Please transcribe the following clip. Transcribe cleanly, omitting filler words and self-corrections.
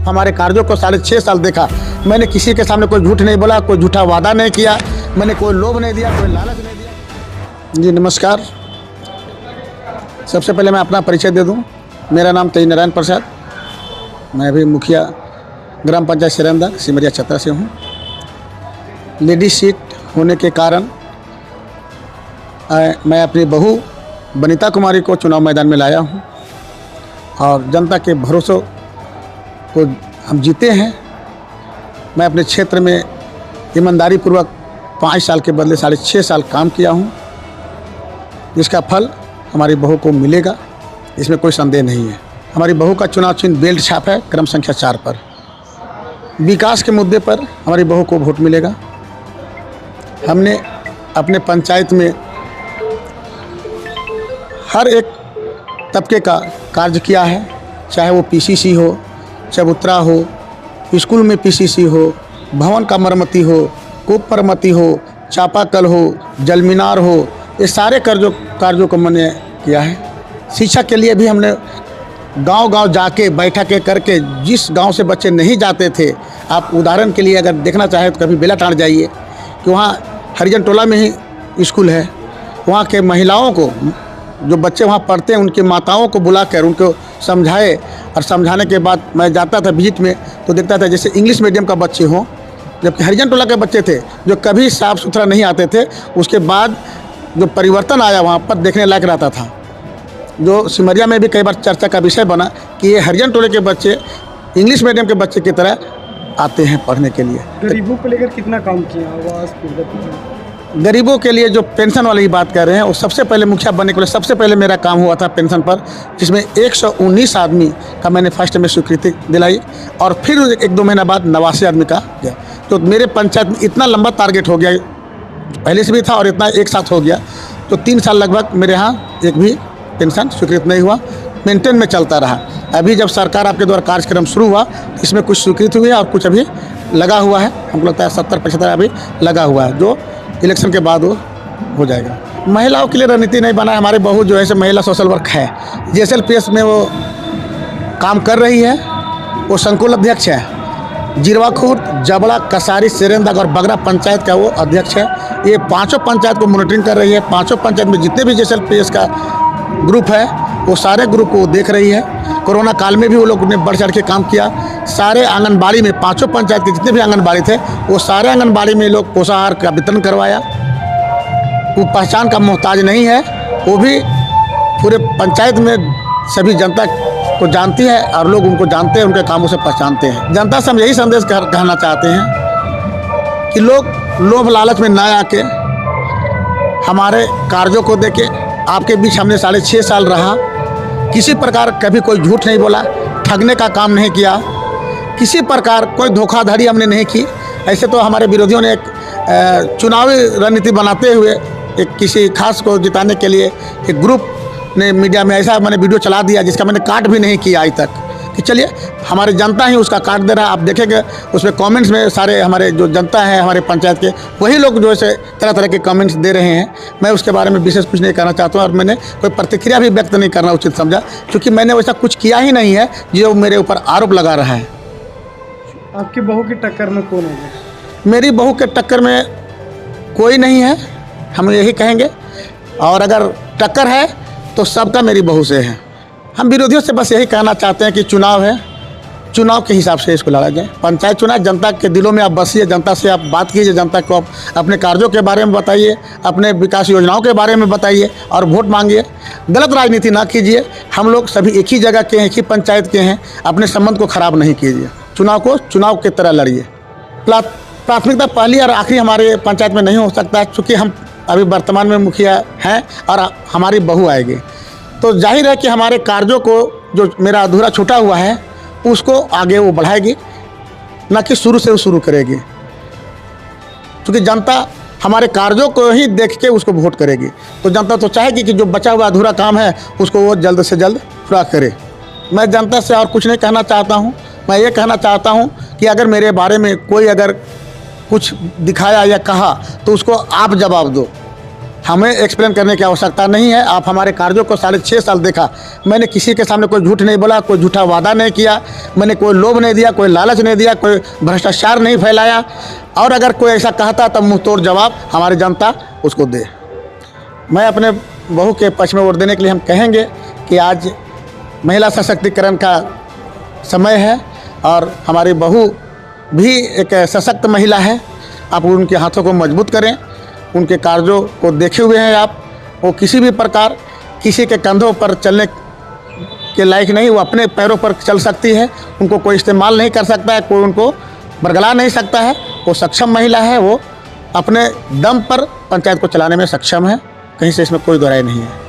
हमारे कार्यों को 6.5 साल देखा। मैंने किसी के सामने कोई झूठ नहीं बोला, कोई झूठा वादा नहीं किया, मैंने कोई लोभ नहीं दिया, कोई लालच नहीं दिया। जी नमस्कार। सबसे पहले मैं अपना परिचय दे दूं। मेरा नाम तेज नारायण प्रसाद, मैं अभी मुखिया ग्राम पंचायत सिरंदा सिमरिया छतरा से हूँ। लेडी सीट होने के कारण मैं अपनी बहू बनीता कुमारी को चुनाव मैदान में लाया हूँ और जनता के भरोसे को हम जीते हैं। मैं अपने क्षेत्र में ईमानदारी पूर्वक 5 साल के बदले 6.5 साल काम किया हूँ, जिसका फल हमारी बहू को मिलेगा, इसमें कोई संदेह नहीं है। हमारी बहू का चुनाव चिन्ह बेल्ट छाप है, क्रम संख्या 4 पर। विकास के मुद्दे पर हमारी बहू को वोट मिलेगा। हमने अपने पंचायत में हर एक तबके का कार्य किया है, चाहे वो पीसीसी हो, चबूतरा हो, स्कूल में पीसीसी हो, भवन का मरम्मती हो, कूप मरम्मती हो, चापाकल हो, जल मीनार हो, ये सारे कार्यों को मैंने किया है। शिक्षा के लिए भी हमने गांव-गांव जाके बैठकें करके, जिस गांव से बच्चे नहीं जाते थे, आप उदाहरण के लिए अगर देखना चाहें तो कभी बेलाटांड जाइए कि वहाँ हरिजन टोला में ही स्कूल है। वहाँ के महिलाओं को, जो बच्चे वहाँ पढ़ते हैं, उनकी माताओं को बुलाकर उनको समझाए, और समझाने के बाद मैं जाता था विजिट में तो देखता था जैसे इंग्लिश मीडियम का बच्चे हों, जबकि हरिजन टोला के बच्चे थे जो कभी साफ़ सुथरा नहीं आते थे। उसके बाद जो परिवर्तन आया वहाँ पर देखने लायक रहता था, जो सिमरिया में भी कई बार चर्चा का विषय बना कि ये हरिजन टोले के बच्चे इंग्लिश मीडियम के बच्चे की तरह आते हैं पढ़ने के लिए। गरीबों को लेकर कितना काम किया आवास? गरीबों के लिए जो पेंशन वाली बात कर रहे हैं, वो सबसे पहले मुखिया बनने के लिए सबसे पहले मेरा काम हुआ था पेंशन पर, जिसमें 119 आदमी का मैंने फर्स्ट में स्वीकृति दिलाई और फिर 1-2 महीना बाद 89 आदमी का गया। तो मेरे पंचायत में इतना लंबा टारगेट हो गया, पहले से भी था और इतना एक साथ हो गया, तो 3 साल लगभग मेरे यहाँ एक भी पेंशन स्वीकृत नहीं हुआ, मेंटेन में चलता रहा। अभी जब सरकार आपके द्वारा कार्यक्रम शुरू हुआ, इसमें कुछ स्वीकृत हुई है और कुछ अभी लगा हुआ है। हमको लगता है 70-75 अभी लगा हुआ है, जो इलेक्शन के बाद वो हो जाएगा। महिलाओं के लिए रणनीति नहीं बना है। हमारे बहू जो है सो महिला सोशल वर्क है, JSLPS में वो काम कर रही है, वो संकुल अध्यक्ष है। जिरवा खुर्द, जबड़ा, कसारी, सिरंदा और बगरा पंचायत का वो अध्यक्ष है। ये 5 पंचायत को मॉनिटरिंग कर रही है। 5 पंचायत में जितने भी JSLPS का ग्रुप है, वो सारे ग्रुप को देख रही है। कोरोना काल में भी वो लोग ने बढ़ चढ़ के काम किया। सारे आंगनबाड़ी में 5 पंचायत के जितने भी आंगनबाड़ी थे, वो सारे आंगनबाड़ी में लोग पोषाहार का वितरण करवाया। वो पहचान का मोहताज नहीं है, वो भी पूरे पंचायत में सभी जनता को जानती है और लोग उनको जानते हैं, उनके कामों से पहचानते हैं। जनता से हम यही संदेश कहना चाहते हैं कि लोग लोभ लालच में ना आके हमारे कार्यों को देखे। आपके बीच हमने 6.5 साल रहा, किसी प्रकार कभी कोई झूठ नहीं बोला, ठगने का काम नहीं किया, किसी प्रकार कोई धोखाधड़ी हमने नहीं की। ऐसे तो हमारे विरोधियों ने एक चुनावी रणनीति बनाते हुए एक किसी खास को जिताने के लिए एक ग्रुप ने मीडिया में ऐसा मैंने वीडियो चला दिया, जिसका मैंने काट भी नहीं किया आज तक, कि चलिए हमारी जनता ही उसका काट दे रहा है। आप देखेंगे उसमें कमेंट्स में सारे हमारे जो जनता है हमारे पंचायत के, वही लोग जो है तरह तरह के कमेंट्स दे रहे हैं। मैं उसके बारे में विशेष कुछ नहीं कहना चाहता हूँ और मैंने कोई प्रतिक्रिया भी व्यक्त नहीं करना उचित समझा, क्योंकि मैंने वैसा कुछ किया ही नहीं है जो मेरे ऊपर आरोप लगा रहा है। आपकी बहू की टक्कर में कौन है? मेरी बहू के टक्कर में कोई नहीं है, हम यही कहेंगे। और अगर टक्कर है तो सबका मेरी बहू से है। हम विरोधियों से बस यही कहना चाहते हैं कि चुनाव है, चुनाव के हिसाब से इसको लड़ा जाए। पंचायत चुनाव, जनता के दिलों में आप बसिए, जनता से आप बात कीजिए, जनता को आप अपने कार्यों के बारे में बताइए, अपने विकास योजनाओं के बारे में बताइए और वोट मांगिए। गलत राजनीति ना कीजिए। हम लोग सभी एक ही जगह के हैं, एक ही पंचायत के हैं, अपने संबंध को ख़राब नहीं कीजिए। चुनाव को चुनाव की तरह लड़िए। प्राथमिकता पहली और आखिरी हमारे पंचायत में नहीं हो सकता, क्योंकि हम अभी वर्तमान में मुखिया हैं और हमारी बहू आएगी, तो जाहिर है कि हमारे कार्यों को जो मेरा अधूरा छूटा हुआ है उसको आगे वो बढ़ाएगी, न कि शुरू से वो शुरू करेगी। क्योंकि जनता हमारे कार्यों को ही देख के उसको वोट करेगी, तो जनता तो चाहेगी कि जो बचा हुआ अधूरा काम है उसको वो जल्द से जल्द पूरा करे। मैं जनता से और कुछ नहीं कहना चाहता हूँ। मैं ये कहना चाहता हूँ कि अगर मेरे बारे में कोई अगर कुछ दिखाया या कहा तो उसको आप जवाब दो। हमें एक्सप्लेन करने की आवश्यकता नहीं है। आप हमारे कार्यों को 6.5 साल देखा। मैंने किसी के सामने कोई झूठ नहीं बोला, कोई झूठा वादा नहीं किया, मैंने कोई लोभ नहीं दिया, कोई लालच नहीं दिया, कोई भ्रष्टाचार नहीं फैलाया। और अगर कोई ऐसा कहता तो मुँह तोड़ जवाब हमारी जनता उसको दे। मैं अपने बहू के पक्ष में वोट देने के लिए हम कहेंगे कि आज महिला सशक्तिकरण का समय है और हमारी बहू भी एक सशक्त महिला है। आप उनके हाथों को मजबूत करें, उनके कार्यों को देखे हुए हैं आप। वो किसी भी प्रकार किसी के कंधों पर चलने के लायक नहीं, वो अपने पैरों पर चल सकती है। उनको कोई इस्तेमाल नहीं कर सकता है, कोई उनको बरगला नहीं सकता है। वो सक्षम महिला है, वो अपने दम पर पंचायत को चलाने में सक्षम है। कहीं से इसमें कोई दोहराई नहीं है।